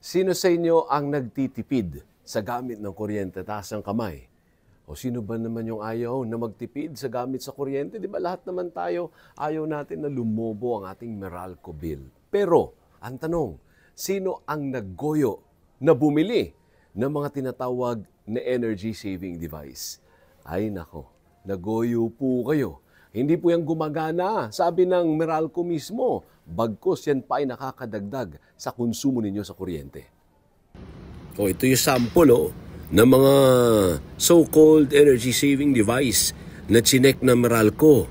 Sino sa inyo ang nagtitipid sa gamit ng kuryente? Taas ang kamay. O sino ba naman yung ayaw na magtipid sa gamit sa kuryente? Di ba lahat naman tayo ayaw natin na lumobo ang ating Meralco bill. Pero, ang tanong, sino ang naggoyo na bumili ng mga tinatawag na energy saving device? Ay nako, nagoyo po kayo. Hindi po yan gumagana, sabi ng Meralco mismo. Bagkus yan pa ay nakakadagdag sa konsumo ninyo sa kuryente. O ito yung sample ng mga so-called energy saving device na chinek na Meralco.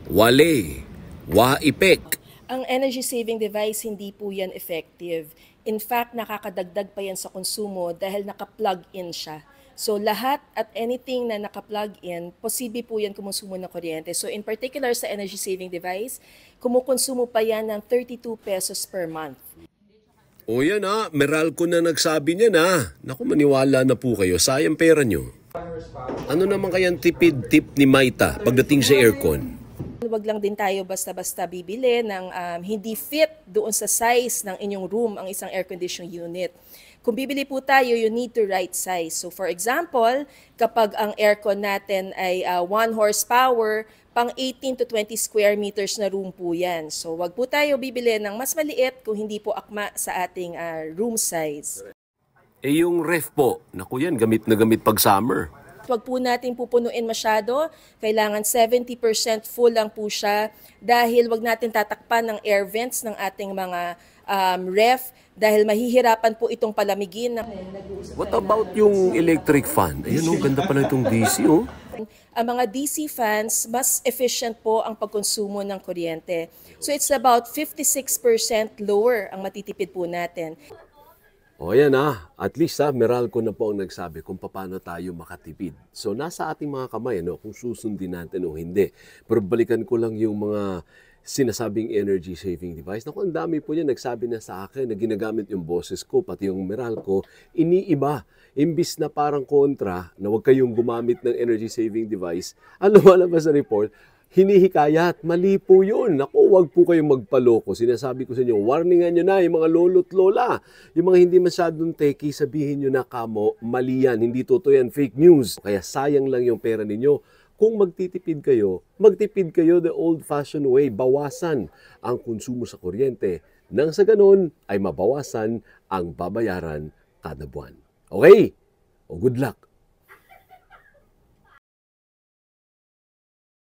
Wale, Waipek. Ang energy saving device, hindi po yan effective. In fact, nakakadagdag pa yan sa konsumo dahil naka-plug in siya. So lahat at anything na naka-plug in, posible po yan kumusumo ng kuryente. So in particular sa energy saving device, kumukonsumo pa yan ng 32 pesos per month. O yan Meralco na nagsabi niya na. Naku, maniwala na po kayo, sayang pera nyo. Ano naman kayang tipid tip ni Maita pagdating sa aircon? Huwag lang din tayo basta-basta bibili ng hindi fit doon sa size ng inyong room ang isang air conditioning unit. Kung bibili po tayo, you need to right size. So for example, kapag ang aircon natin ay 1 horsepower, pang 18 to 20 square meters na room po yan. So wag po tayo bibili ng mas maliit kung hindi po akma sa ating room size. Yung ref po, naku yan, gamit na gamit pag summer. Huwag po natin pupunuin masyado. Kailangan 70% full lang po siya dahil wag natin tatakpan ng air vents ng ating mga ref dahil mahihirapan po itong palamigin. What about yung electric fan? Ayan ganda pala itong DC Ang mga DC fans, mas efficient po ang pagkonsumo ng kuryente. So it's about 56% lower ang matitipid po natin. O yan at least Meralco na po ang nagsabi kung paano tayo makatipid. So nasa ating mga kamay kung susundin natin o hindi. Pero balikan ko lang yung mga sinasabing energy saving device. Naku, ang dami po niya nagsabi na sa akin na ginagamit yung boses ko, pati yung Meralco, iniiba. Imbis na parang kontra na huwag kayong gumamit ng energy saving device, ang lumalabas sa report, hinihikayat, mali po yun. Naku, huwag po kayong magpaloko. Sinasabi ko sa inyo, warningan nyo na yung mga lolo't lola. Yung mga hindi masyadong techie, sabihin nyo na kamo, mali yan, hindi totoo yan, fake news. Kaya sayang lang yung pera ninyo. Kung magtitipid kayo the old-fashioned way. Bawasan ang konsumo sa kuryente. Nang sa ganun ay mabawasan ang babayaran kada buwan. Okay? O good luck.